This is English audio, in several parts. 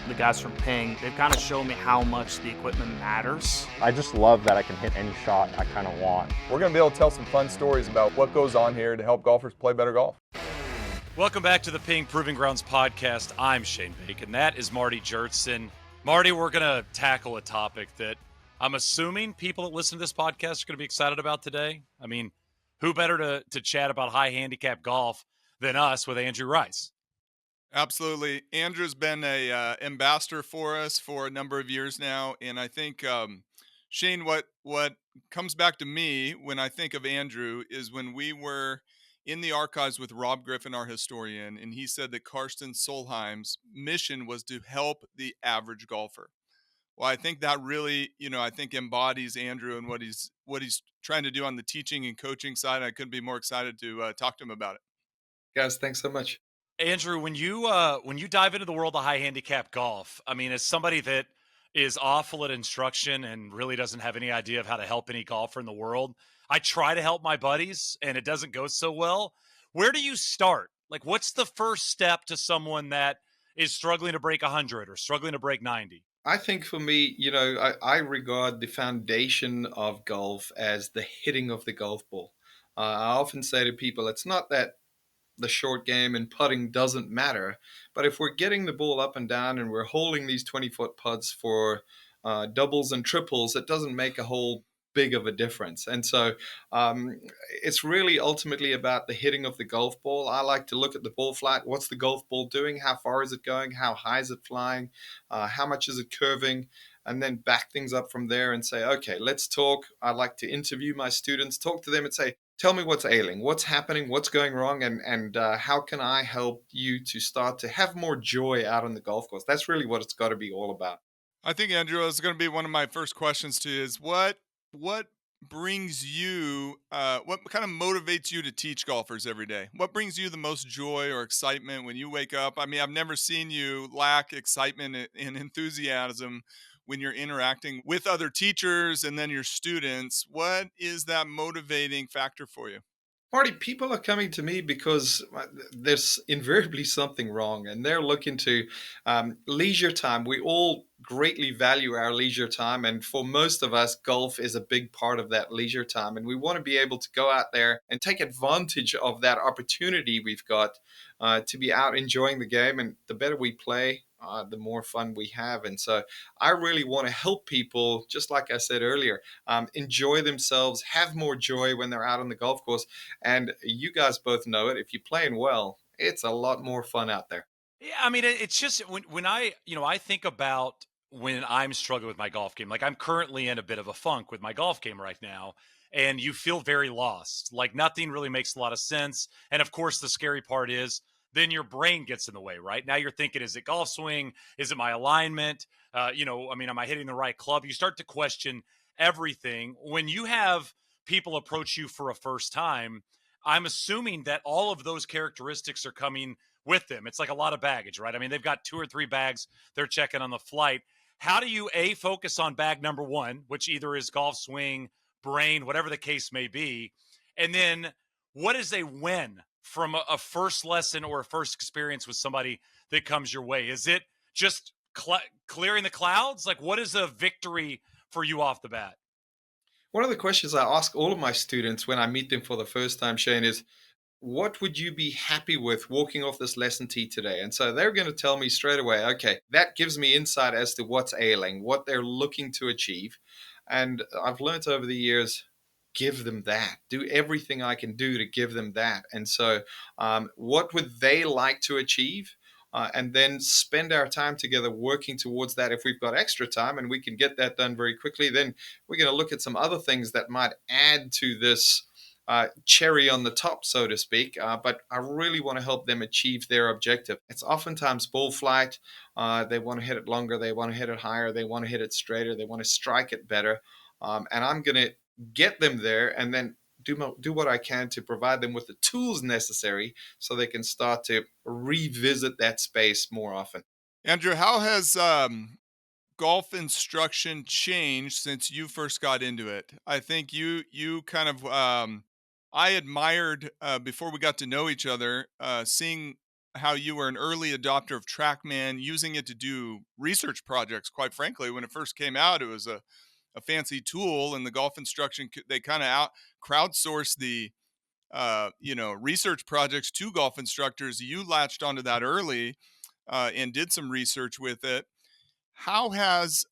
the guys from Ping, they've kind of shown me how much the equipment matters. I just love that I can hit any shot I kind of want. We're going to be able to tell some fun stories about what goes on here to help golfers play better golf. Welcome back to the Ping Proving Grounds podcast. I'm Shane Bacon. That is Marty Jertson. Marty, we're going to tackle a topic that I'm assuming people that listen to this podcast are going to be excited about today. I mean, who better to chat about high handicap golf than us with Andrew Rice? Absolutely. Andrew's been a ambassador for us for a number of years now. And I think, Shane, what comes back to me when I think of Andrew is when we were in the archives with Rob Griffin, our historian, and he said that Karsten Solheim's mission was to help the average golfer. Well, I think that really, I think embodies Andrew and what he's trying to do on the teaching and coaching side. I couldn't be more excited to talk to him about it. Guys, thanks so much. Andrew, when you dive into the world of high handicap golf, I mean, as somebody that is awful at instruction and really doesn't have any idea of how to help any golfer in the world, I try to help my buddies and it doesn't go so well. Where do you start? Like, what's the first step to someone that is struggling to break 100 or struggling to break 90? I think for me, I regard the foundation of golf as the hitting of the golf ball. I often say to people, it's not that the short game and putting doesn't matter, but if we're getting the ball up and down and we're holding these 20-foot putts for doubles and triples, it doesn't make a whole big of a difference. And so it's really ultimately about the hitting of the golf ball. I like to look at the ball flight. What's the golf ball doing? How far is it going? How high is it flying? How much is it curving? And then back things up from there and say, okay, let's talk. I like to interview my students, talk to them and say, tell me what's ailing, what's happening, what's going wrong, and how can I help you to start to have more joy out on the golf course? That's really what it's got to be all about. I think, Andrew, is going to be one of my first questions to you is what brings you, what kind of motivates you to teach golfers every day? What brings you the most joy or excitement when you wake up? I mean, I've never seen you lack excitement and enthusiasm when you're interacting with other teachers and then your students. What is that motivating factor for you? Marty, people are coming to me because there's invariably something wrong, and they're looking to leisure time. We all greatly value our leisure time, and for most of us, golf is a big part of that leisure time. And we want to be able to go out there and take advantage of that opportunity we've got to be out enjoying the game. And the better we play, the more fun we have. And so I really want to help people, just like I said earlier, enjoy themselves, have more joy when they're out on the golf course. And you guys both know it. If you're playing well, it's a lot more fun out there. Yeah, I mean, it's just when I think about when I'm struggling with my golf game, like I'm currently in a bit of a funk with my golf game right now, and you feel very lost. Like nothing really makes a lot of sense. And of course, the scary part is then your brain gets in the way, right? Now you're thinking, is it golf swing? Is it my alignment? I mean, am I hitting the right club? You start to question everything. When you have people approach you for a first time, I'm assuming that all of those characteristics are coming with them. It's like a lot of baggage, right? I mean, they've got 2 or 3 bags they're checking on the flight. How do you focus on bag number 1, which either is golf swing, brain, whatever the case may be, and then what is a win from a first lesson or a first experience with somebody that comes your way? Is it just clearing the clouds? Like, what is a victory for you off the bat? One of the questions I ask all of my students when I meet them for the first time, Shane, is what would you be happy with walking off this lesson tee today? And so they're going to tell me straight away, okay, that gives me insight as to what's ailing, what they're looking to achieve. And I've learned over the years, give them that. Do everything I can do to give them that. And so, what would they like to achieve? And then spend our time together working towards that. If we've got extra time and we can get that done very quickly, then we're going to look at some other things that might add to this cherry on the top, so to speak. But I really want to help them achieve their objective. It's oftentimes ball flight. They want to hit it longer. They want to hit it higher. They want to hit it straighter. They want to strike it better. And I'm going to get them there and then do what I can to provide them with the tools necessary so they can start to revisit that space more often. Andrew, how has golf instruction changed since you first got into it? I think you kind of I admired before we got to know each other, seeing how you were an early adopter of TrackMan, using it to do research projects. Quite frankly, when it first came out, it was a fancy tool, and the golf instruction they kind of out crowdsourced the research projects to golf instructors. You latched onto that early and did some research with it. How has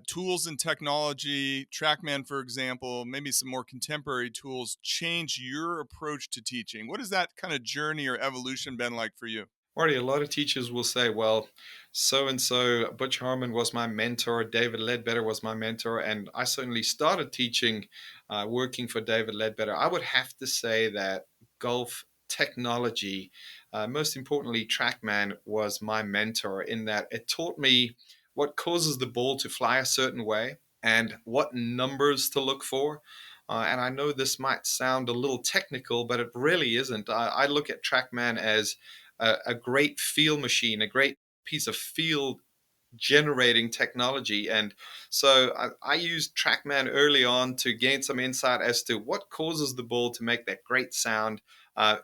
tools and technology, TrackMan, for example, maybe some more contemporary tools, changed your approach to teaching? What has that kind of journey or evolution been like for you? Marty, a lot of teachers will say, well, so and so, Butch Harmon was my mentor, David Ledbetter was my mentor, and I certainly started teaching, working for David Ledbetter. I would have to say that golf technology, most importantly, TrackMan, was my mentor in that it taught me what causes the ball to fly a certain way and what numbers to look for. And I know this might sound a little technical, but it really isn't. I look at TrackMan as a great field machine, a great piece of field generating technology. And so I used TrackMan early on to gain some insight as to what causes the ball to make that great sound,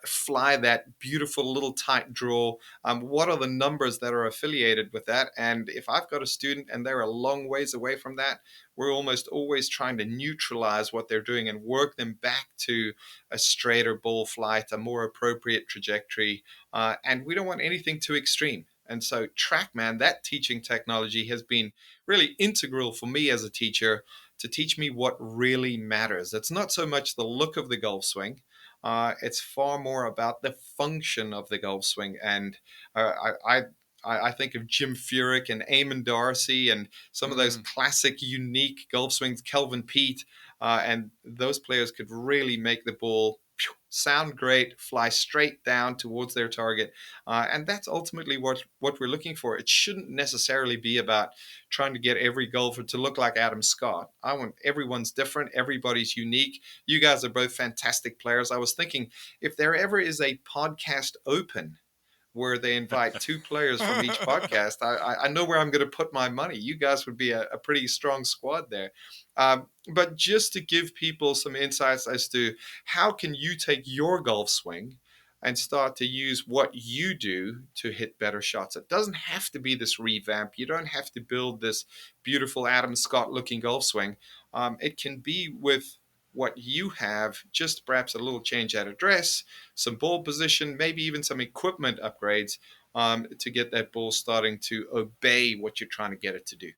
fly that beautiful little tight draw. What are the numbers that are affiliated with that? And if I've got a student and they're a long ways away from that, we're almost always trying to neutralize what they're doing and work them back to a straighter ball flight, a more appropriate trajectory. And we don't want anything too extreme. And so TrackMan, that teaching technology, has been really integral for me as a teacher to teach me what really matters. It's not so much the look of the golf swing. It's far more about the function of the golf swing. And I think of Jim Furyk and Eamon Darcy and some of those classic, unique golf swings, Kelvin Pete, and those players could really make the ball sound great, fly straight down towards their target. And that's ultimately what we're looking for. It shouldn't necessarily be about trying to get every golfer to look like Adam Scott. I want everyone's different. Everybody's unique. You guys are both fantastic players. I was thinking if there ever is a podcast open where they invite two players from each podcast, I know where I'm going to put my money. You guys would be a pretty strong squad there. But just to give people some insights as to how can you take your golf swing and start to use what you do to hit better shots. It doesn't have to be this revamp. You don't have to build this beautiful Adam Scott looking golf swing. It can be with what you have, just perhaps a little change at address, some ball position, maybe even some equipment upgrades to get that ball starting to obey what you're trying to get it to do.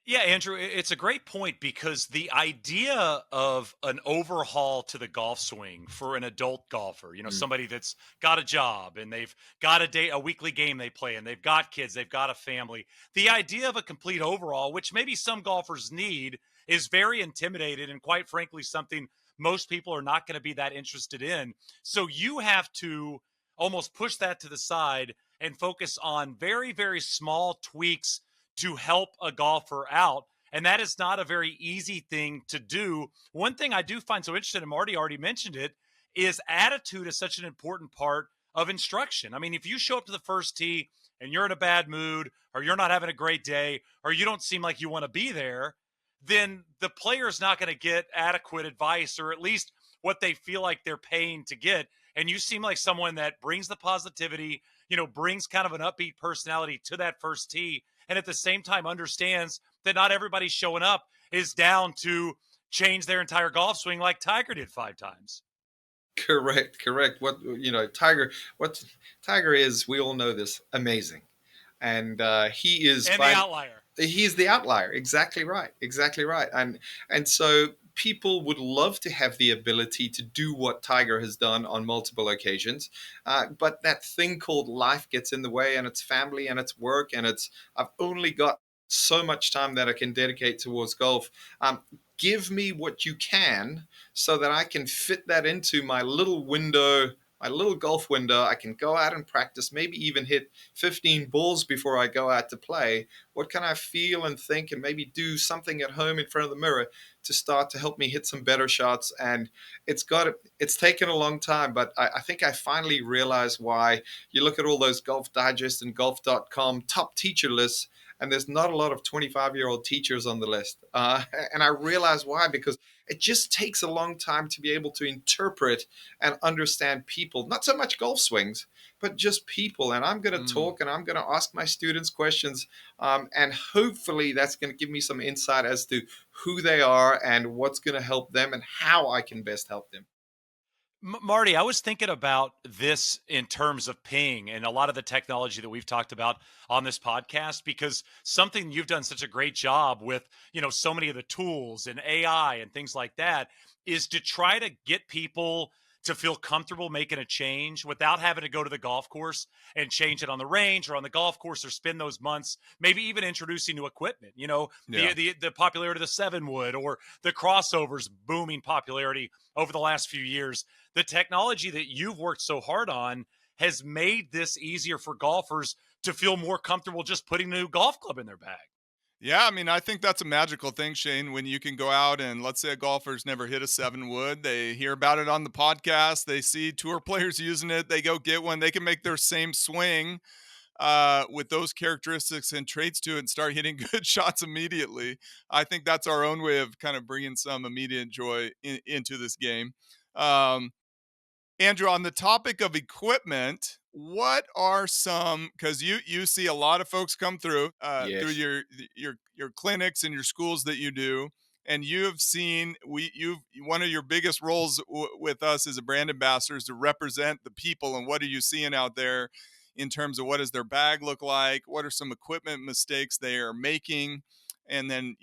Yeah, Andrew, it's a great point because the idea of an overhaul to the golf swing for an adult golfer, Mm. somebody that's got a job and they've got a weekly game they play and they've got kids, they've got a family. The idea of a complete overhaul, which maybe some golfers need, is very intimidating and quite frankly something most people are not going to be that interested in. So you have to almost push that to the side and focus on very, very small tweaks to help a golfer out. And that is not a very easy thing to do. One thing I do find so interesting, and Marty already mentioned it, is attitude is such an important part of instruction. I mean, if you show up to the first tee and you're in a bad mood, or you're not having a great day, or you don't seem like you want to be there, then the player's not going to get adequate advice, or at least what they feel like they're paying to get. And you seem like someone that brings the positivity, brings kind of an upbeat personality to that first tee, and at the same time understands that not everybody showing up is down to change their entire golf swing like Tiger did 5 times. Correct. What Tiger is, we all know this, amazing. And he is And the outlier. he's the outlier. Exactly right. And so people would love to have the ability to do what Tiger has done on multiple occasions, but that thing called life gets in the way, and it's family and it's work, and it's I've only got so much time that I can dedicate towards golf. Give me what you can so that I can fit that into my little window, my little golf window. I can go out and practice, maybe even hit 15 balls before I go out to play. What can I feel and think and maybe do something at home in front of the mirror to start to help me hit some better shots? And it's taken a long time, but I think I finally realized why you look at all those Golf Digest and golf.com top teacher lists, and there's not a lot of 25-year-old teachers on the list. And I realize why, because it just takes a long time to be able to interpret and understand people, not so much golf swings, but just people. And I'm going to Mm. talk and I'm going to ask my students questions. And hopefully that's going to give me some insight as to who they are and what's going to help them and how I can best help them. Marty, I was thinking about this in terms of ping and a lot of the technology that we've talked about on this podcast, because something you've done such a great job with, so many of the tools and AI and things like that, is to try to get people to feel comfortable making a change without having to go to the golf course and change it on the range or on the golf course, or spend those months maybe even introducing new equipment. Yeah. The popularity of the 7 wood or the crossovers booming popularity over the last few years. The technology that you've worked so hard on has made this easier for golfers to feel more comfortable just putting a new golf club in their bag. Yeah, I mean, I think that's a magical thing, Shane, when you can go out and let's say a golfer's never hit a 7 wood. They hear about it on the podcast. They see tour players using it. They go get one. They can make their same swing with those characteristics and traits to it and start hitting good shots immediately. I think that's our own way of kind of bringing some immediate joy into this game. Um, Andrew, on the topic of equipment, what are some, because you see a lot of folks come through Yes. your clinics and your schools that you do, and you have seen you've one of your biggest roles with us as a brand ambassador is to represent the people. And what are you seeing out there in terms of what does their bag look like? What are some equipment mistakes they are making? And then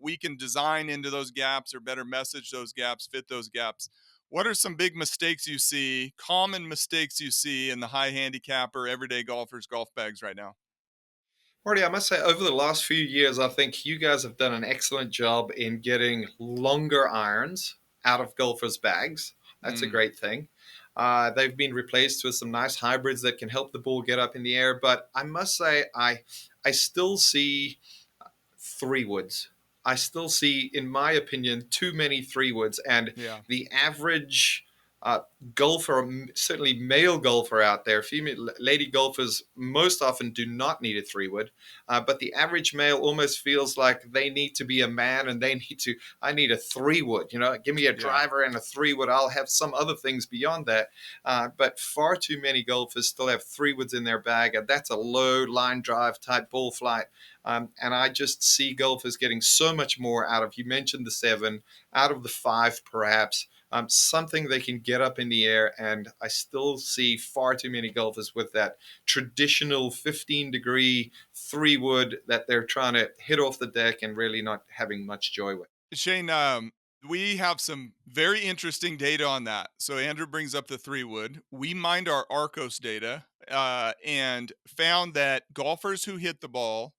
we can design into those gaps or better message those gaps, fit those gaps. What are some big mistakes you see, common mistakes you see in the high handicapper, everyday golfers' golf bags right now? Marty, I must say, over the last few years, I think you guys have done an excellent job in getting longer irons out of golfers' bags. That's a Mm, great thing. They've been replaced with some nice hybrids that can help the ball get up in the air. But I must say, I still see 3 woods. I still see, in my opinion, too many 3 woods, and yeah, the average uh, golfer, certainly male golfer out there, female lady golfers most often do not need a 3 wood, but the average male almost feels like they need to be a man and they need to. I need a 3 wood. Give me a yeah. driver and a 3 wood. I'll have some other things beyond that. But far too many golfers still have 3 woods in their bag, and that's a low line drive type ball flight. And I just see golfers getting so much more out of, you mentioned the 7, out of the 5, perhaps, something they can get up in the air. And I still see far too many golfers with that traditional 15-degree 3 wood that they're trying to hit off the deck and really not having much joy with. Shane, we have some very interesting data on that. So Andrew brings up the 3 wood. We mined our Arcos data and found that golfers who hit the ball,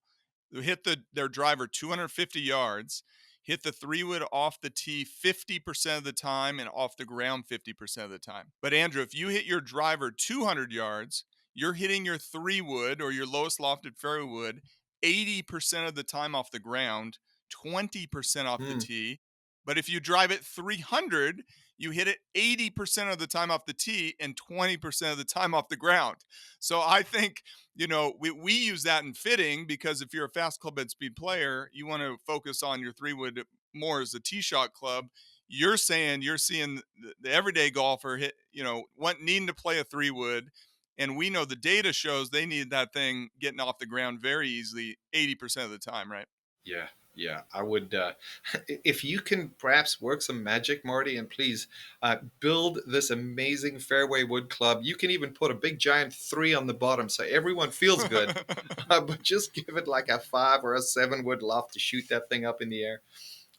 who hit their driver 250 yards, hit the 3 wood off the tee 50% of the time and off the ground 50% of the time. But Andrew, if you hit your driver 200 yards, you're hitting your 3 wood or your lowest lofted fairway wood 80% of the time off the ground, 20% off the Hmm. tee. But if you drive it 300, you hit it 80% of the time off the tee and 20% of the time off the ground. So I think we use that in fitting because if you're a fast club head speed player, you want to focus on your 3 wood more as a tee shot club. You're saying you're seeing the everyday golfer hit, needing to play a 3 wood. And we know the data shows they need that thing getting off the ground very easily 80% of the time, right? Yeah, yeah. I would, if you can perhaps work some magic, Marty, and please build this amazing fairway wood club. You can even put a big giant 3 on the bottom so everyone feels good, but just give it like a 5 or a 7 wood loft to shoot that thing up in the air.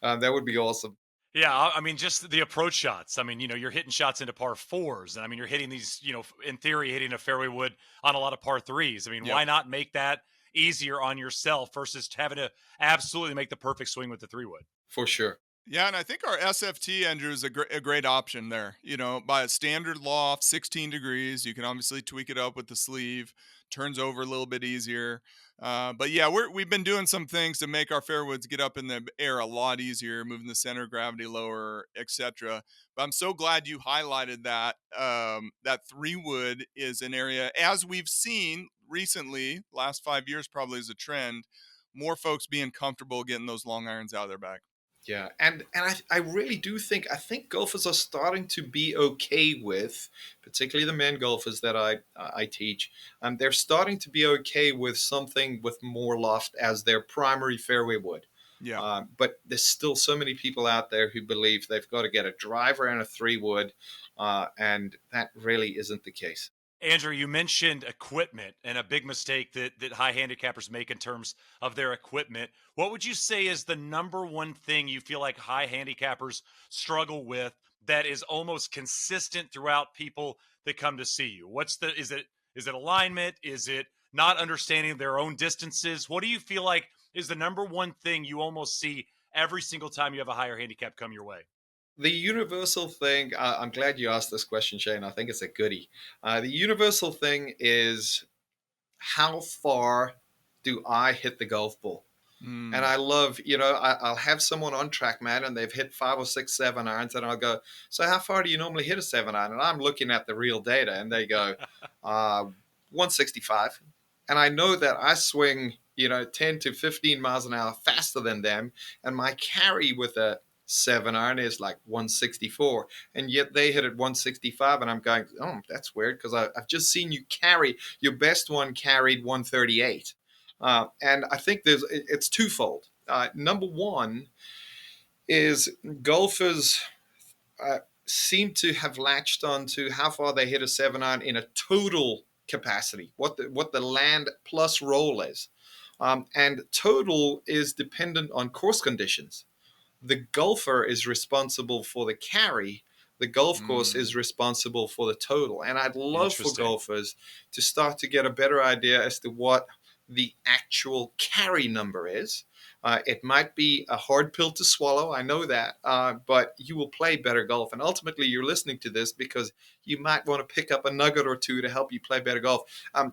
That would be awesome. Yeah, I mean, just the approach shots. I mean, you're hitting shots into par fours, and I mean, you're hitting these, in theory, hitting a fairway wood on a lot of par threes. I mean, Yep. why not make that easier on yourself versus having to absolutely make the perfect swing with the 3 wood? For sure. Yeah, and I think our SFT, Andrew, is a great option there. By a standard loft, 16 degrees, you can obviously tweak it up with the sleeve, turns over a little bit easier. But yeah, we've been doing some things to make our fairwoods get up in the air a lot easier, moving the center of gravity lower, etc. But I'm so glad you highlighted that. That 3 wood is an area, as we've seen recently, last 5 years probably is a trend, more folks being comfortable getting those long irons out of their bag. Yeah, and I really do think I think golfers are starting to be okay with, particularly the men golfers that I teach. They're starting to be okay with something with more loft as their primary fairway wood. Yeah. But there's still so many people out there who believe they've got to get a driver and a 3 wood, and that really isn't the case. Andrew, you mentioned equipment and a big mistake that high handicappers make in terms of their equipment. What would you say is the number one thing you feel like high handicappers struggle with that is almost consistent throughout people that come to see you? Is it alignment? Is it not understanding their own distances? What do you feel like is the number one thing you almost see every single time you have a higher handicap come your way? The universal thing, I'm glad you asked this question, Shane. I think it's a goodie. The universal thing is, how far do I hit the golf ball? And Mm. I love, I'll have someone on TrackMan and they've hit 5 or 6 7 irons, and I'll go, so how far do you normally hit a 7 iron? And I'm looking at the real data, and they go, 165. And I know that I swing, 10 to 15 miles an hour faster than them, and my carry with a 7 iron is like 164, and yet they hit at 165, and I'm going, oh, that's weird, because I've just seen you carry. Your best one carried 138. And I think it's twofold. Number one is golfers seem to have latched on to how far they hit a 7 iron in a total capacity, what the land plus roll is. And total is dependent on course conditions. The golfer is responsible for the carry. The golf course Mm. is responsible for the total. And I'd love for Interesting. golfers to start to get a better idea as to what the actual carry number is. It might be a hard pill to swallow, I know that, but you will play better golf. And ultimately, you're listening to this because you might want to pick up a nugget or two to help you play better golf.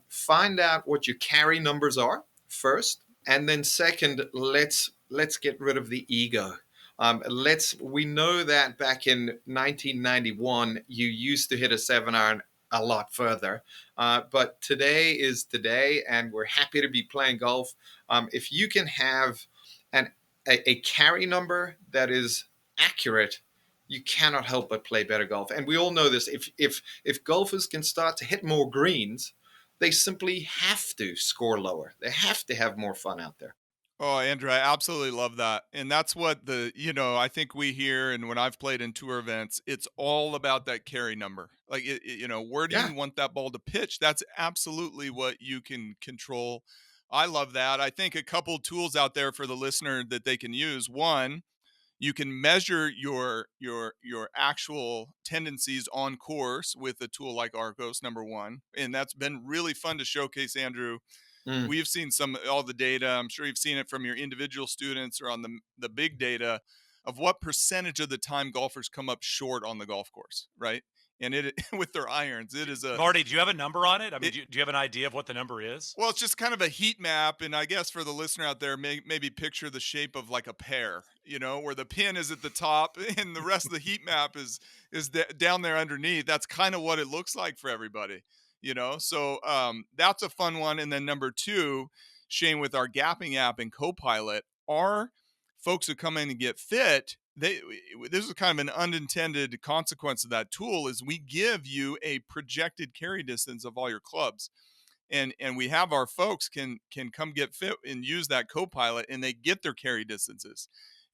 Find out what your carry numbers are first, and then second, let's get rid of the ego. We know that back in 1991, you used to hit a 7 iron a lot further, but today is today, and we're happy to be playing golf. If you can have an a carry number that is accurate, you cannot help but play better golf. And we all know this. If golfers can start to hit more greens, they simply have to score lower. They have to have more fun out there. Oh, Andrew, I absolutely love that. And that's what I think we hear. And when I've played in tour events, it's all about that carry number. Like, where do Yeah. you want that ball to pitch? That's absolutely what you can control. I love that. I think a couple tools out there for the listener that they can use. One, you can measure your actual tendencies on course with a tool like Arcos, number one. And that's been really fun to showcase, Andrew. Mm. We've seen all the data. I'm sure you've seen it from your individual students or on the big data of what percentage of the time golfers come up short on the golf course, right? And it with their irons, it is a Marty, do you have a number on it? I mean, it, do you have an idea of what the number is? well, it's just kind of a heat map, and I guess for the listener out there, maybe picture the shape of like a pear, where the pin is at the top and the rest of the heat map is down there underneath. That's kind of what it looks like for everybody, So that's a fun one. And then number two, Shane, with our gapping app and Copilot, our folks who come in and get fit. This is kind of an unintended consequence of that tool is we give you a projected carry distance of all your clubs, and we have our folks can come get fit and use that Copilot, and they get their carry distances.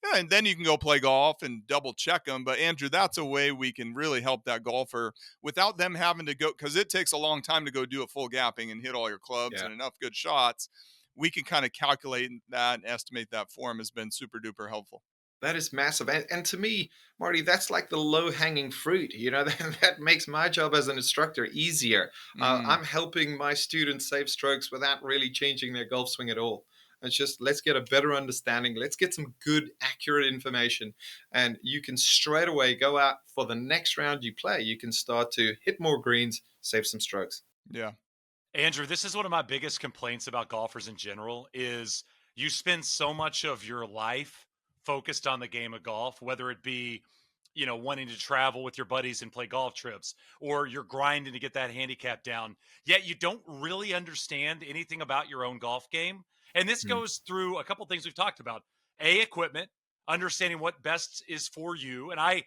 Yeah, and then you can go play golf and double check them. But Andrew, that's a way we can really help that golfer without them having to go, because it takes a long time to go do a full gapping and hit all your clubs Yeah. and enough good shots. We can kind of calculate that and estimate that for them has been super duper helpful. That is massive. And to me, Marty, that's like the low hanging fruit. That makes my job as an instructor easier. Mm, I'm helping my students save strokes without really changing their golf swing at all. It's just, let's get a better understanding. Let's get some good, accurate information. And you can straight away go out for the next round you play. You can start to hit more greens, save some strokes. yeah. Andrew, this is one of my biggest complaints about golfers in general is you spend so much of your life focused on the game of golf, whether it be, wanting to travel with your buddies and play golf trips, or you're grinding to get that handicap down, yet you don't really understand anything about your own golf game. And this Mm. goes through a couple things we've talked about. Equipment, understanding what best is for you. And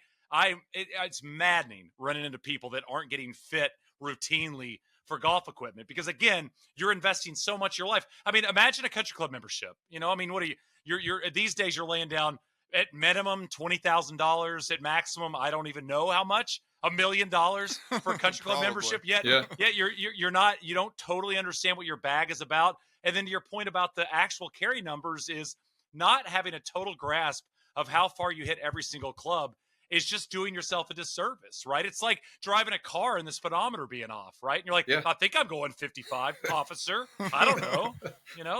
it's maddening running into people that aren't getting fit routinely for golf equipment because again, you're investing so much of your life. I mean, imagine a country club membership. I mean, what are you? You're these days you're laying down at minimum $20,000, at maximum I don't even know how much, $1 million for a country club membership. Yet, Yeah. you're not, you don't totally understand what your bag is about. And then to your point about the actual carry numbers is not having a total grasp of how far you hit every single club is just doing yourself a disservice, right? It's like driving a car and the speedometer being off, right? And you're like, Yeah. I think I'm going 55, officer. I don't know.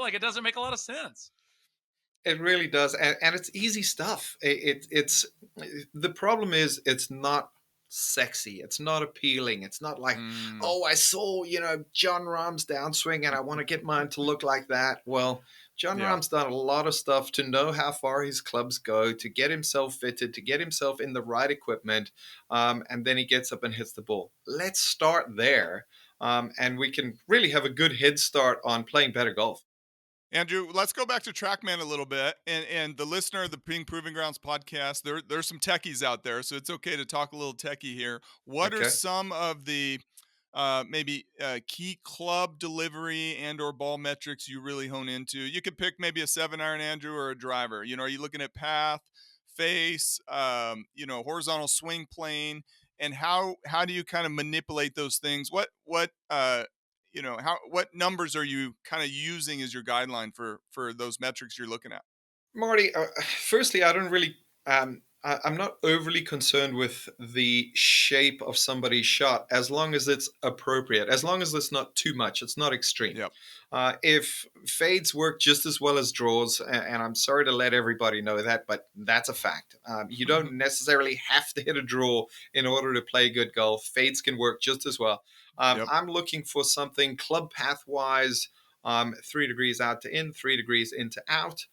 Like it doesn't make a lot of sense. It really does, and it's easy stuff. It's the problem is it's not sexy. It's not appealing. It's not like, Mm, oh, I saw John Rahm's downswing, and I want to get mine to look like that. Well, John yeah. Rahm's done a lot of stuff to know how far his clubs go, to get himself fitted, to get himself in the right equipment, and then he gets up and hits the ball. Let's start there, and we can really have a good head start on playing better golf. Andrew, let's go back to TrackMan a little bit, and the listener of the Ping Proving Grounds podcast. There's some techies out there, so it's okay to talk a little techie here. What are Okay. some of the maybe key club delivery and/or ball metrics you really hone into? You could pick maybe a 7-iron, Andrew, or a driver. Are you looking at path, face, horizontal swing plane, and how do you kind of manipulate those things? What numbers are you kind of using as your guideline for those metrics you're looking at? Marty, firstly, I don't really, I'm not overly concerned with the shape of somebody's shot as long as it's appropriate, as long as it's not too much, it's not extreme. Yep. If fades work just as well as draws, and I'm sorry to let everybody know that, but that's a fact. You don't necessarily have to hit a draw in order to play good golf. Fades can work just as well. Yep. I'm looking for something club path wise, 3 degrees out to in, 3 degrees in to out.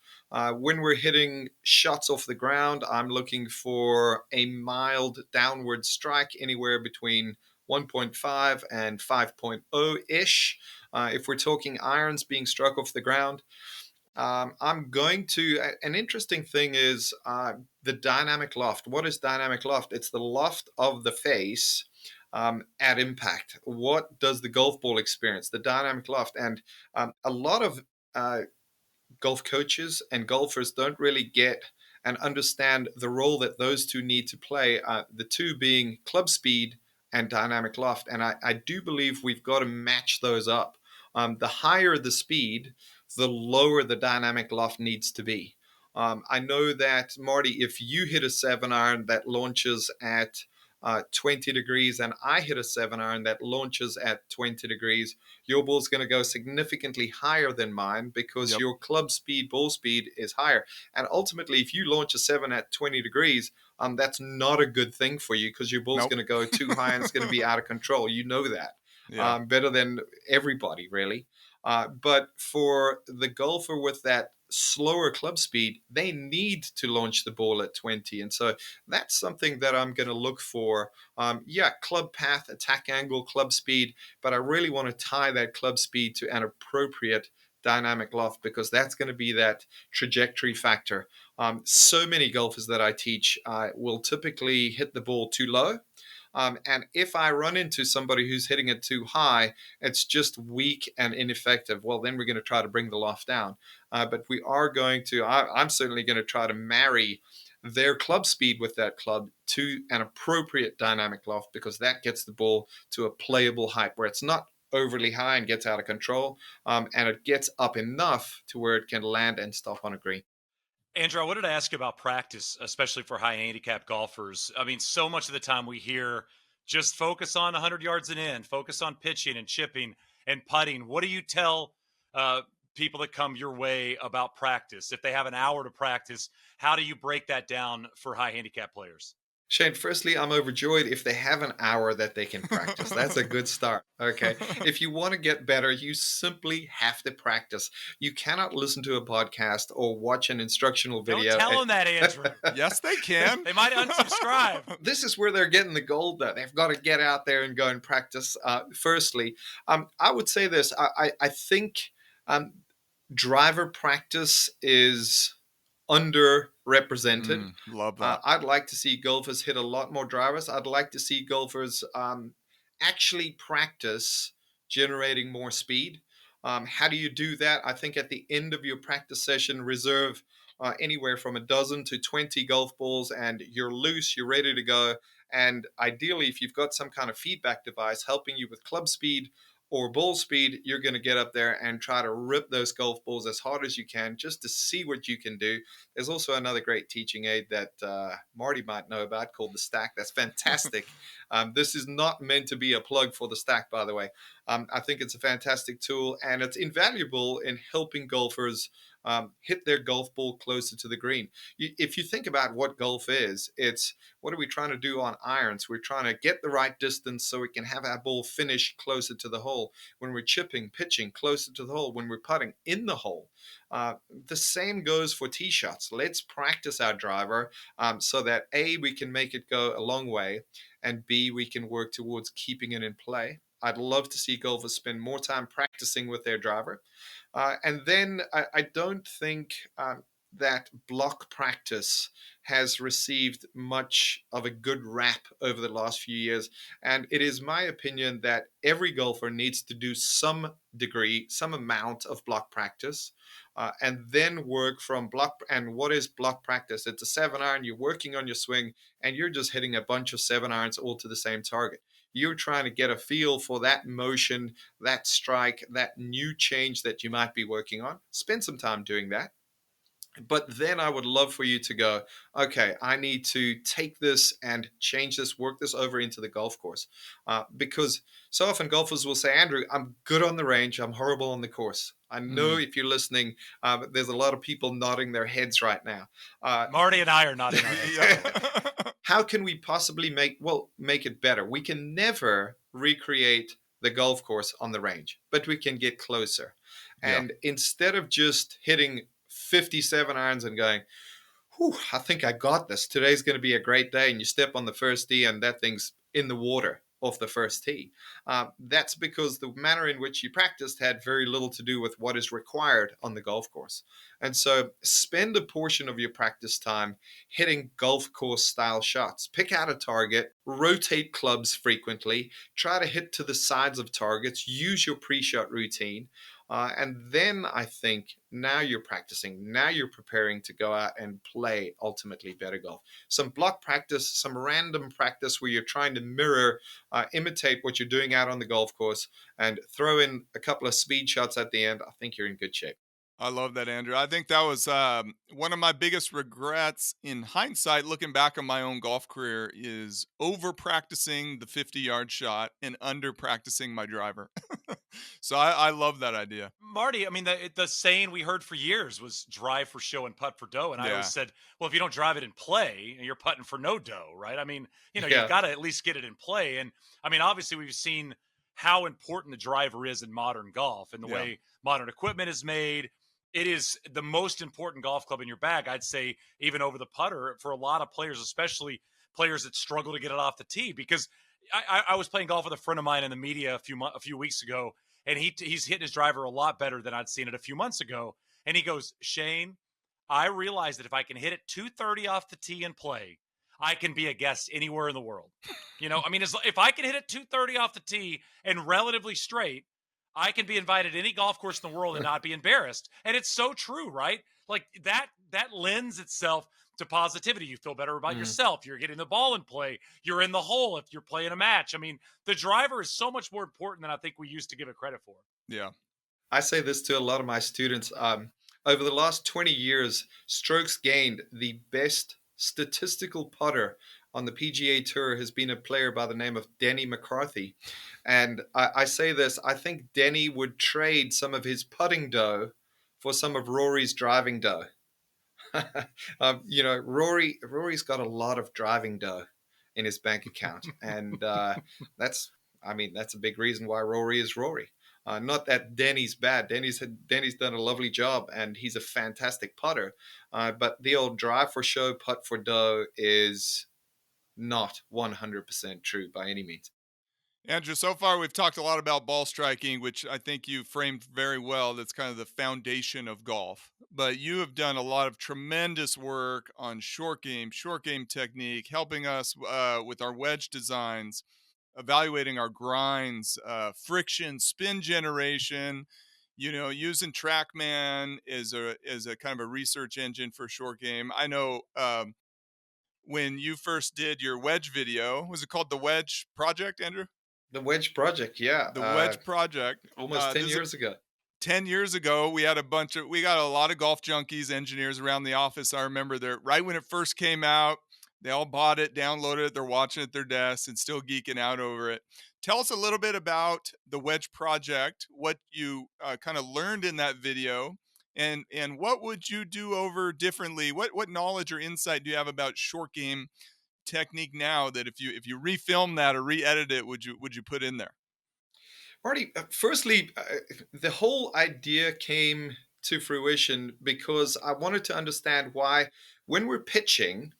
When we're hitting shots off the ground, I'm looking for a mild downward strike anywhere between 1.5 and 5.0 ish. If we're talking irons being struck off the ground, I'm going to. An interesting thing is the dynamic loft. What is dynamic loft? It's the loft of the face at impact. What does the golf ball experience? The dynamic loft. And a lot of uh, golf coaches and golfers don't really get and understand the role that those two need to play, the two being club speed and dynamic loft. And I do believe we've got to match those up. The higher the speed, the lower the dynamic loft needs to be. I know that, Marty, if you hit a 7-iron that launches at 20 degrees and I hit a 7-iron that launches at 20 degrees, your ball's going to go significantly higher than mine because Yep. your club speed, ball speed is higher. And ultimately, if you launch a 7 at 20 degrees, that's not a good thing for you because your ball's Nope. going to go too high and it's going to be out of control. You know that Yeah. better than everybody, really. But for the golfer with that slower club speed, they need to launch the ball at 20. And so that's something that I'm going to look for. Club path, attack angle, club speed, but I really want to tie that club speed to an appropriate dynamic loft because that's going to be that trajectory factor. So many golfers that I teach will typically hit the ball too low. And if I run into somebody who's hitting it too high, it's just weak and ineffective. Well, then we're going to try to bring the loft down. But we are going to, I'm certainly going to try to marry their club speed with that club to an appropriate dynamic loft because that gets the ball to a playable height where it's not overly high and gets out of control, and it gets up enough to where it can land and stop on a green. Andrew, I wanted to ask you about practice, especially for high handicap golfers. I mean, so much of the time we hear just focus on 100 yards and in, focus on pitching and chipping and putting. What do you tell uh, people that come your way about practice? If they have an hour to practice, how do you break that down for high handicap players? Shane, firstly, I'm overjoyed if they have an hour that they can practice. That's a good start. Okay. If you want to get better, you simply have to practice. You cannot listen to a podcast or watch an instructional Don't video. tell them that, Andrew. Yes, they can. They might unsubscribe. This is where they're getting the gold, though. They've got to get out there and go and practice. Firstly, I would say this. I think driver practice is underrepresented. Love that. I'd like to see golfers hit a lot more drivers. I'd like to see golfers actually practice generating more speed. How do you do that? I think at the end of your practice session, reserve anywhere from a dozen to 20 golf balls, and you're loose, you're ready to go. And ideally, if you've got some kind of feedback device helping you with club speed or ball speed, you're going to get up there and try to rip those golf balls as hard as you can just to see what you can do. There's also another great teaching aid that Marty might know about called the Stack. That's fantastic. This is not meant to be a plug for the Stack, by the way. I think it's a fantastic tool, and it's invaluable in helping golfers hit their golf ball closer to the green. If you think about what golf is, it's what are we trying to do on irons? We're trying to get the right distance so we can have our ball finish closer to the hole. When we're chipping, pitching closer to the hole. When we're putting in the hole. The same goes for tee shots. Let's practice our driver so that A, we can make it go a long way, and B, we can work towards keeping it in play. I'd love to see golfers spend more time practicing with their driver. And then I don't think that block practice has received much of a good rap over the last few years. And it is my opinion that every golfer needs to do some degree, some amount of block practice, and then work from block. And what is block practice? It's a 7-iron, you're working on your swing, and you're just hitting a bunch of 7-irons all to the same target. You're trying to get a feel for that motion, that strike, that new change that you might be working on. Spend some time doing that. But then I would love for you to go, okay, I need to take this and change this, work this over into the golf course. Because so often golfers will say, Andrew, I'm good on the range, I'm horrible on the course. I know if you're listening, there's a lot of people nodding their heads right now. Marty and I are nodding our heads. Yeah. How can we possibly make it better? We can never recreate the golf course on the range, but we can get closer. Yeah. And instead of just hitting 57 irons and going, whew, I think I got this. Today's going to be a great day. And you step on the first tee and that thing's in the water off the first tee. That's because the manner in which you practiced had very little to do with what is required on the golf course. And so spend a portion of your practice time hitting golf course style shots. Pick out a target, rotate clubs frequently, try to hit to the sides of targets, use your pre-shot routine. And then I think now you're practicing, now you're preparing to go out and play ultimately better golf. Some block practice, some random practice where you're trying to mirror, imitate what you're doing out on the golf course and throw in a couple of speed shots at the end. I think you're in good shape. I love that, Andrew. I think that was one of my biggest regrets in hindsight, looking back on my own golf career, is over practicing the 50-yard shot and under practicing my driver. So I love that idea. Marty, I mean, the saying we heard for years was drive for show and putt for dough. And I Yeah. always said, well, if you don't drive it in play, you're putting for no dough, right? I mean, Yeah. you've got to at least get it in play. And I mean, obviously, we've seen how important the driver is in modern golf and the Yeah. way modern equipment is made. It is the most important golf club in your bag, I'd say, even over the putter for a lot of players, especially players that struggle to get it off the tee. Because I was playing golf with a friend of mine in the media a few weeks ago, and he's hitting his driver a lot better than I'd seen it a few months ago. And he goes, Shane, I realize that if I can hit it 230 off the tee and play, I can be a guest anywhere in the world. I mean, if I can hit it 230 off the tee and relatively straight, I can be invited to any golf course in the world and not be embarrassed. And it's so true, right? Like that lends itself to positivity. You feel better about yourself. You're getting the ball in play. You're in the hole if you're playing a match. I mean, the driver is so much more important than I think we used to give it credit for. Yeah. I say this to a lot of my students. Over the last 20 years, strokes gained, the best statistical putter on the PGA Tour has been a player by the name of Denny McCarthy. And I say this, I think Denny would trade some of his putting dough for some of Rory's driving dough. Rory's got a lot of driving dough in his bank account. And that's a big reason why Rory is Rory. Not that Denny's bad. Denny's done a lovely job, and he's a fantastic putter. But the old drive for show, putt for dough is not 100% true by any means. Andrew, so far we've talked a lot about ball striking, which I think you framed very well. That's kind of the foundation of golf. But you have done a lot of tremendous work on short game technique, helping us with our wedge designs, evaluating our grinds, friction, spin generation. You know, using TrackMan is a kind of a research engine for short game. I know when you first did your wedge video, was it called the Wedge Project, Andrew? The Wedge Project, yeah, The Wedge Project. almost 10 This is years ago. 10 years ago. We got a lot of golf junkies, engineers around the office. I remember there right when it first came out, they all bought it, downloaded it, they're watching it at their desks and still geeking out over it. Tell us a little bit about the Wedge Project, what you kind of learned in that video, and what would you do over differently? What knowledge or insight do you have about short game technique now that if you refilm that or re-edit it, would you put in there? Marty, firstly, the whole idea came to fruition because I wanted to understand why, when we're pitching,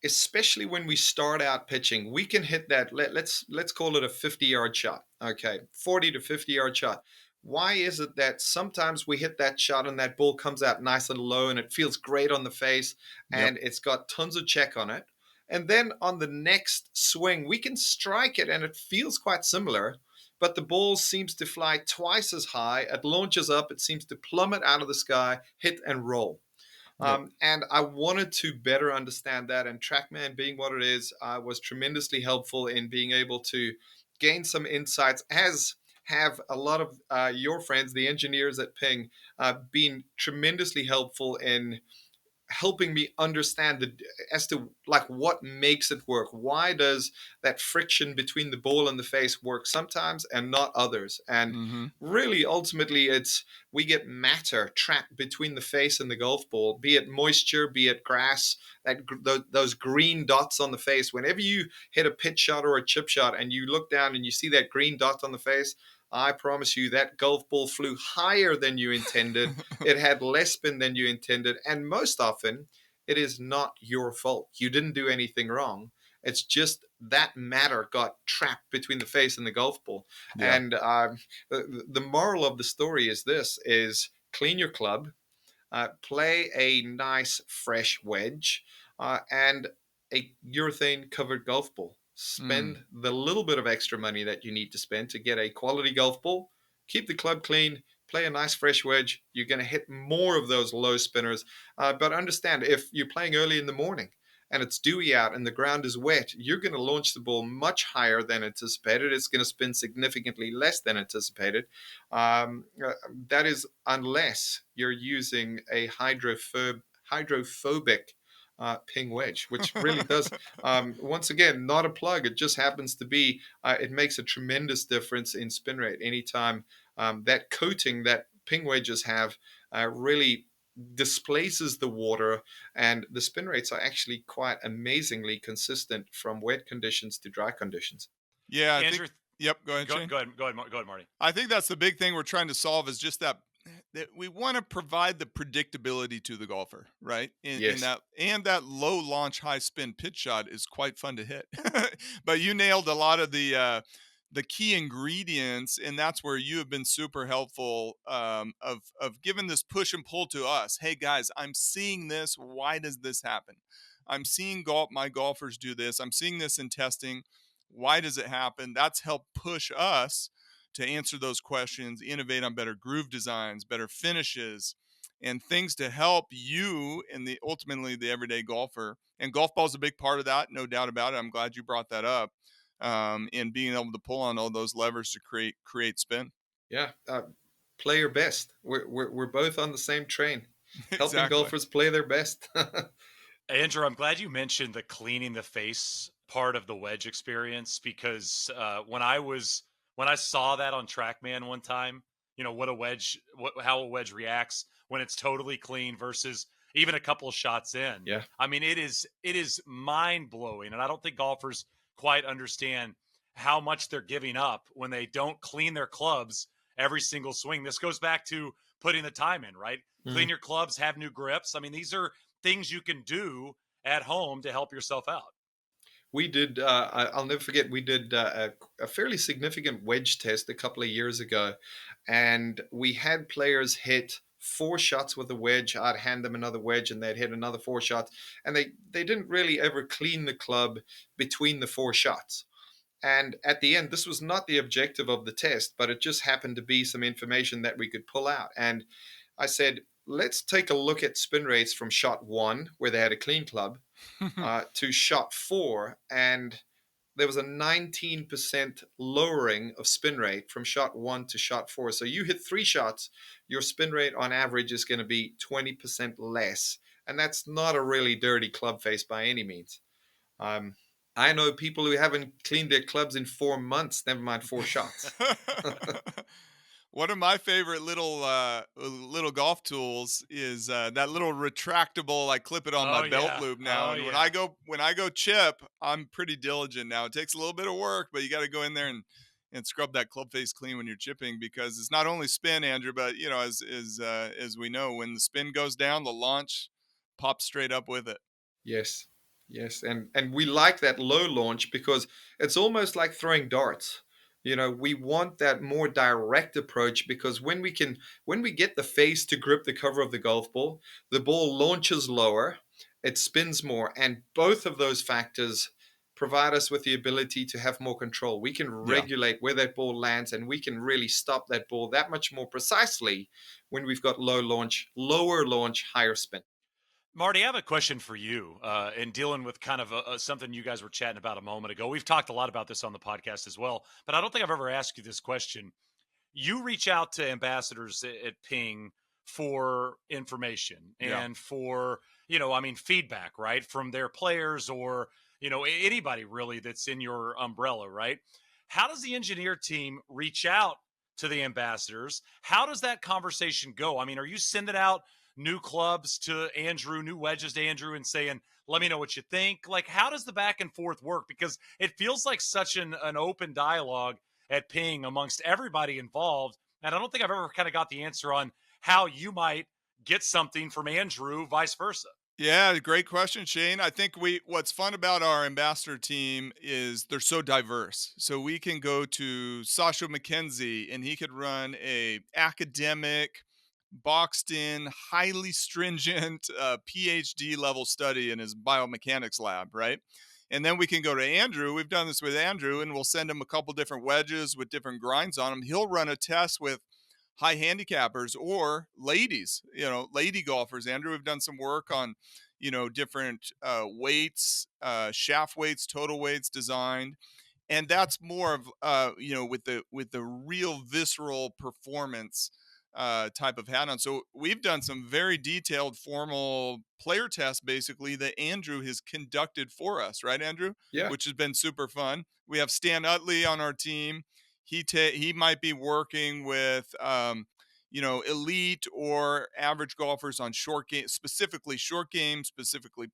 especially when we start out pitching, we can hit that. Let's call it a 50-yard shot. Okay, 40 to 50-yard shot. Why is it that sometimes we hit that shot and that ball comes out nice and low and it feels great on the face Yep. and it's got tons of check on it? And then on the next swing, we can strike it and it feels quite similar, but the ball seems to fly twice as high. It launches up, it seems to plummet out of the sky, hit and roll. Yep. And I wanted to better understand that. And TrackMan, being what it is, was tremendously helpful in being able to gain some insights, as have a lot of your friends, the engineers at Ping, been tremendously helpful in helping me understand as to like what makes it work. Why does that friction between the ball and the face work sometimes and not others? And Mm-hmm. really, ultimately, it's we get matter trapped between the face and the golf ball, be it moisture, be it grass, those green dots on the face. Whenever you hit a pitch shot or a chip shot and you look down and you see that green dot on the face, I promise you that golf ball flew higher than you intended. It had less spin than you intended. And most often, it is not your fault. You didn't do anything wrong. It's just that matter got trapped between the face and the golf ball. Yeah. And the moral of the story is this, is clean your club, play a nice fresh wedge, and a urethane covered golf ball. Mm. Spend the little bit of extra money that you need to spend to get a quality golf ball. Keep the club clean. Play a nice fresh wedge. You're going to hit more of those low spinners. But understand, if you're playing early in the morning and it's dewy out and the ground is wet, you're going to launch the ball much higher than anticipated. It's going to spin significantly less than anticipated. Um, uh, that is unless you're using a hydrophobic ping wedge, which really does, once again, not a plug. It just happens to be, it makes a tremendous difference in spin rate anytime that coating that ping wedges have really displaces the water, and the spin rates are actually quite amazingly consistent from wet conditions to dry conditions. Yeah, I think. Andrew, Yep. Go ahead, Shane. go ahead, go ahead, Marty. I think that's the big thing we're trying to solve is just that we want to provide the predictability to the golfer, right? In Yes. that and that low launch, high spin pitch shot is quite fun to hit. But you nailed a lot of the key ingredients, and that's where you have been super helpful of giving this push and pull to us. Hey guys, I'm seeing this. Why does this happen? I'm seeing my golfers do this. I'm seeing this in testing. Why does it happen? That's helped push us to answer those questions, innovate on better groove designs, better finishes, and things to help you and ultimately the everyday golfer. And golf ball is a big part of that, no doubt about it. I'm glad you brought that up. And being able to pull on all those levers to create spin. Yeah. Play your best. We're both on the same train, helping Exactly. golfers play their best. Andrew, I'm glad you mentioned the cleaning the face part of the wedge experience because when I saw that on TrackMan one time, you know how a wedge reacts when it's totally clean versus even a couple of shots in. Yeah. I mean, it is mind blowing, and I don't think golfers quite understand how much they're giving up when they don't clean their clubs every single swing. This goes back to putting the time in, right? Clean your clubs, have new grips. I mean, these are things you can do at home to help yourself out. We did. I'll never forget. We did a fairly significant wedge test a couple of years ago, and we had players hit 4 shots with a wedge. I'd hand them another wedge, and they'd hit another 4 shots, and they didn't really ever clean the club between the 4 shots. And at the end, this was not the objective of the test, but it just happened to be some information that we could pull out. And I said, let's take a look at spin rates from shot one, where they had a clean club, to shot four. And there was a 19% lowering of spin rate from shot one to shot four. So you hit 3 shots, your spin rate on average is going to be 20% less. And that's not a really dirty club face by any means. Um, I know people who haven't cleaned their clubs in 4 months, never mind 4 shots. One of my favorite little golf tools is that little retractable. I clip it on my Oh belt yeah. loop now, Oh and yeah. when I go chip, I'm pretty diligent now. It takes a little bit of work, but you got to go in there and scrub that club face clean when you're chipping, because it's not only spin, Andrew, but as we know, when the spin goes down, the launch pops straight up with it. Yes. Yes. And we like that low launch because it's almost like throwing darts. We want that more direct approach because when we get the face to grip the cover of the ball launches lower, it spins more, and both of those factors provide us with the ability to have more control. We can Yeah. regulate where that ball lands, and we can really stop that ball that much more precisely when we've got lower launch, higher spin. Marty, I have a question for you. In dealing with kind of something you guys were chatting about a moment ago, we've talked a lot about this on the podcast as well, but I don't think I've ever asked you this question. You reach out to ambassadors at Ping for information Yeah. and for, I mean, feedback, right? From their players or, anybody really that's in your umbrella, right? How does the engineer team reach out to the ambassadors? How does that conversation go? I mean, are you sending out new clubs to Andrew, new wedges to Andrew, and saying, let me know what you think? Like, how does the back and forth work? Because it feels like such an open dialogue at Ping amongst everybody involved. And I don't think I've ever kind of got the answer on how you might get something from Andrew, vice versa. Yeah, great question, Shane. I think what's fun about our ambassador team is they're so diverse. So we can go to Sasha McKenzie and he could run a academic, boxed in, highly stringent PhD level study in his biomechanics lab, right? And then we can go to Andrew. We've done this with Andrew, and we'll send him a couple different wedges with different grinds on them. He'll run a test with high handicappers or ladies, lady golfers. Andrew, we've done some work on, different weights, shaft weights, total weights designed. And that's more of, with the real visceral performance type of hat on. So we've done some very detailed formal player tests, basically, that Andrew has conducted for us, right, Andrew? Yeah. Which has been super fun. We have Stan Utley on our team. He might be working with elite or average golfers on short game, specifically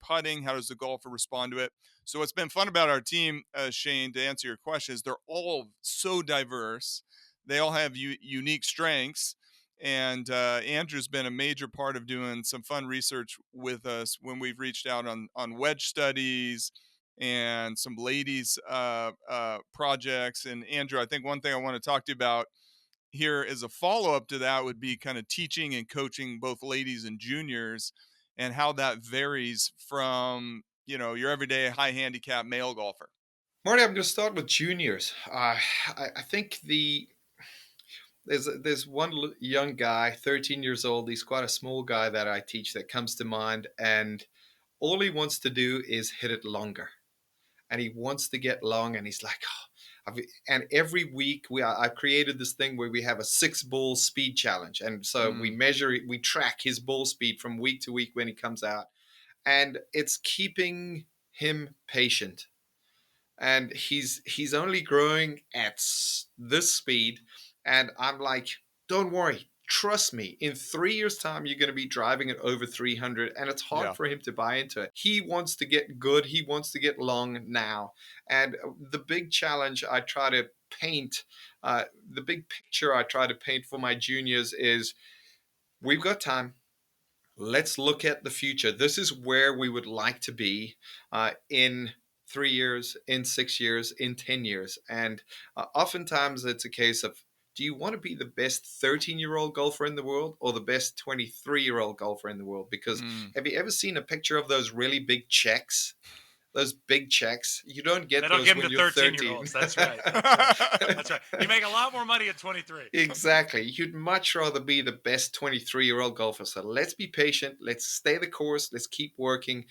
putting. How does the golfer respond to it? So what's been fun about our team, Shane, to answer your question, is they're all so diverse. They all have unique strengths. And Andrew's been a major part of doing some fun research with us when we've reached out on wedge studies and some ladies projects. And Andrew, I think one thing I want to talk to you about here as a follow-up to that would be kind of teaching and coaching both ladies and juniors, and how that varies from your everyday high handicap male golfer. Marty, I'm going to start with juniors. I think there's one young guy, 13 years old. He's quite a small guy that I teach that comes to mind, and all he wants to do is hit it longer, and he wants to get long, and he's like, and every week I've created this thing where we have a 6-ball speed challenge, and so we track his ball speed from week to week when he comes out, and it's keeping him patient, and he's only growing at this speed, and I'm like, don't worry, trust me, in 3 years time you're going to be driving it over 300, and it's hard Yeah. for him to buy into it. He wants to get good, he wants to get long now, and the big challenge I try to paint, the big picture I try to paint for my juniors is, we've got time. Let's look at the future. This is where we would like to be in 3 years, in 6 years, in 10 years. And oftentimes it's a case of, do you want to be the best 13-year-old golfer in the world or the best 23-year-old golfer in the world? Because Mm. have you ever seen a picture of those really big checks? Those big checks, you don't They get don't those give them when to you're 13. 13-year-olds. That's right. That's right. That's right. You make a lot more money at 23. Exactly. You'd much rather be the best 23-year-old golfer. So let's be patient. Let's stay the course. Let's keep working.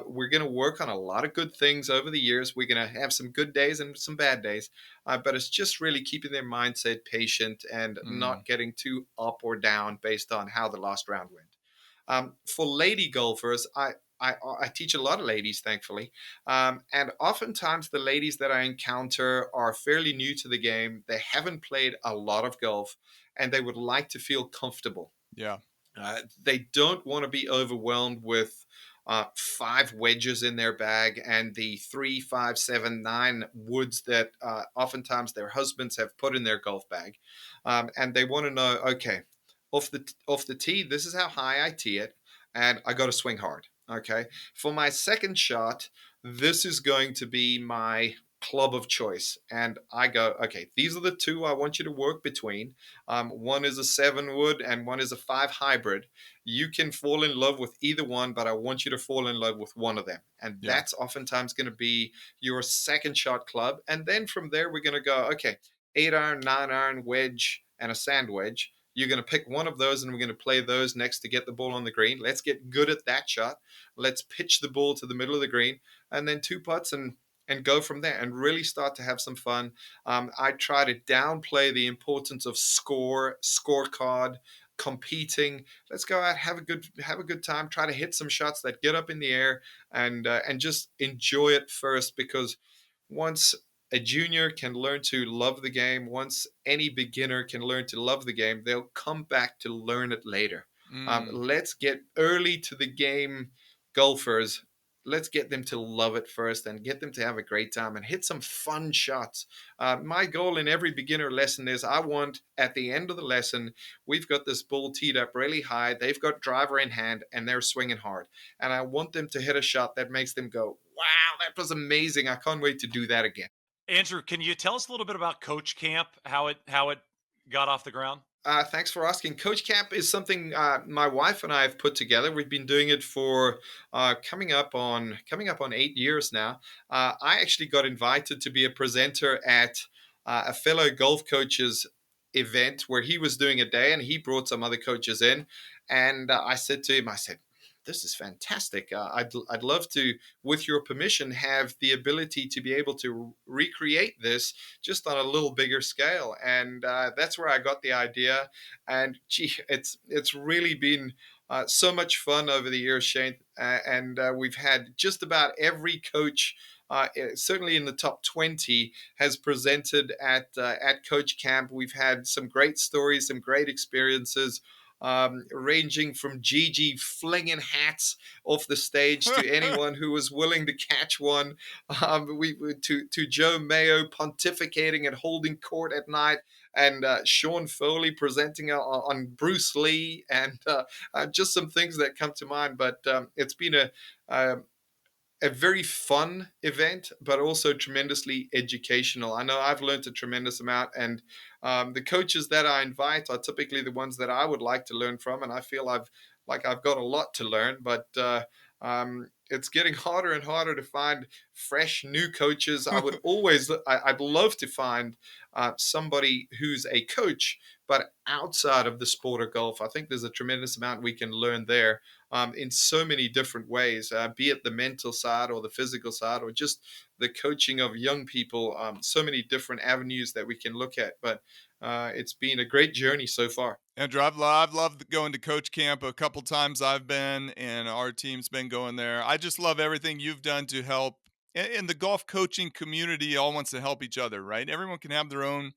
We're going to work on a lot of good things over the years. We're going to have some good days and some bad days. But it's just really keeping their mindset patient and Mm. not getting too up or down based on how the last round went. For lady golfers, I teach a lot of ladies, thankfully. And oftentimes, the ladies that I encounter are fairly new to the game. They haven't played a lot of golf and they would like to feel comfortable. Yeah. They don't want to be overwhelmed with 5 wedges in their bag and the 3, 5, 7, 9 woods that oftentimes their husbands have put in their golf bag. And they want to know, okay, off the tee, this is how high I tee it, and I got to swing hard. Okay, for my second shot, this is going to be my club of choice, and I go, okay, these are the two I want you to work between. One is a 7 wood and one is a 5 hybrid. You can fall in love with either one, but I want you to fall in love with one of them. And Yeah. that's oftentimes going to be your second shot club. And then from there, we're going to go, okay, 8 iron, 9 iron, wedge, and a sand wedge. You're going to pick one of those and we're going to play those next to get the ball on the green. Let's get good at that shot. Let's pitch the ball to the middle of the green and then 2 putts and go from there and really start to have some fun. I try to downplay the importance of scorecard, competing. Let's go out, have a good time, try to hit some shots that get up in the air and just enjoy it first, because once a junior can learn to love the game, once any beginner can learn to love the game, they'll come back to learn it later. Mm. Let's get early to the game golfers. Let's get them to love it first and get them to have a great time and hit some fun shots. My goal in every beginner lesson is I want at the end of the lesson, we've got this ball teed up really high. They've got driver in hand and they're swinging hard. And I want them to hit a shot that makes them go, wow, that was amazing. I can't wait to do that again. Andrew, can you tell us a little bit about Coach Camp, how it got off the ground? Thanks for asking. Coach Camp is something my wife and I have put together. We've been doing it for coming up on 8 years now. I actually got invited to be a presenter at a fellow golf coach's event where he was doing a day, and he brought some other coaches in. And I said to him, I said, "This is fantastic. I'd love to, with your permission, have the ability to be able to recreate this just on a little bigger scale." And that's where I got the idea. And gee, it's really been so much fun over the years, Shane. And we've had just about every coach. Certainly in the top 20 has presented at Coach Camp. We've had some great stories, some great experiences, ranging from Gigi flinging hats off the stage to anyone who was willing to catch one, to Joe Mayo pontificating and holding court at night, and Sean Foley presenting on Bruce Lee, and just some things that come to mind. But it's been a a very fun event, but also tremendously educational. I know I've learned a tremendous amount, and the coaches that I invite are typically the ones that I would like to learn from, and I feel I've got a lot to learn. But it's getting harder and harder to find fresh new coaches. I'd love to find somebody who's a coach, but outside of the sport of golf. I think there's a tremendous amount we can learn there, in so many different ways, be it the mental side or the physical side or just the coaching of young people. So many different avenues that we can look at. But it's been a great journey so far. Andrew, I've loved going to Coach Camp a couple times I've been, and our team's been going there. I just love everything you've done to help. And the golf coaching community all wants to help each other, right? Everyone can have their own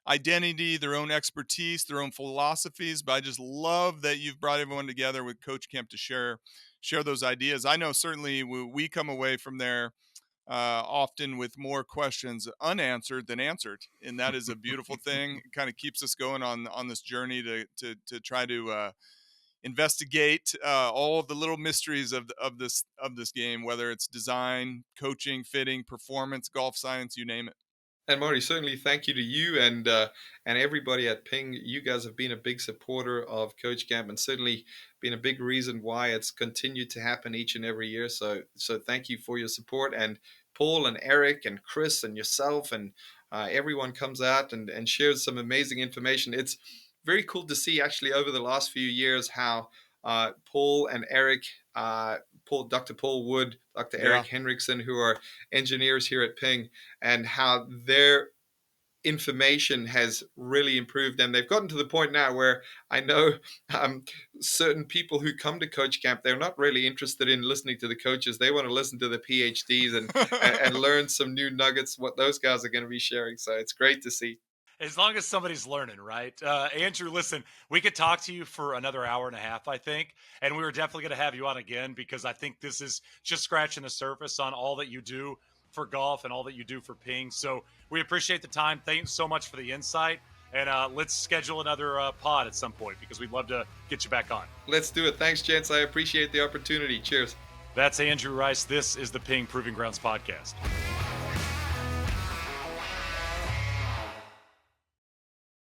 identity, their own expertise, their own philosophies, but I just love that you've brought everyone together with Coach Camp to share those ideas. I know certainly we come away from there often with more questions unanswered than answered, and that is a beautiful thing. It kind of keeps us going on this journey to try to investigate all of the little mysteries of this game, whether it's design, coaching, fitting, performance, golf science, you name it. And Marty, certainly thank you to you and everybody at Ping. You guys have been a big supporter of Coach Camp and certainly been a big reason why it's continued to happen each and every year. So thank you for your support. And Paul and Eric and Chris and yourself and everyone comes out and shares some amazing information. It's very cool to see actually over the last few years how Paul and Eric, Dr. Paul Wood, Dr. Eric Henriksen, who are engineers here at Ping, and how their information has really improved. And they've gotten to the point now where I know certain people who come to Coach Camp, they're not really interested in listening to the coaches. They want to listen to the PhDs and learn some new nuggets, what those guys are going to be sharing. So it's great to see. As long as somebody's learning, right? Andrew, listen, we could talk to you for another hour and a half, I think. And we were definitely going to have you on again because I think this is just scratching the surface on all that you do for golf and all that you do for Ping. So we appreciate the time. Thanks so much for the insight. And let's schedule another pod at some point because we'd love to get you back on. Let's do it. Thanks, gents. I appreciate the opportunity. Cheers. That's Andrew Rice. This is the Ping Proving Grounds podcast.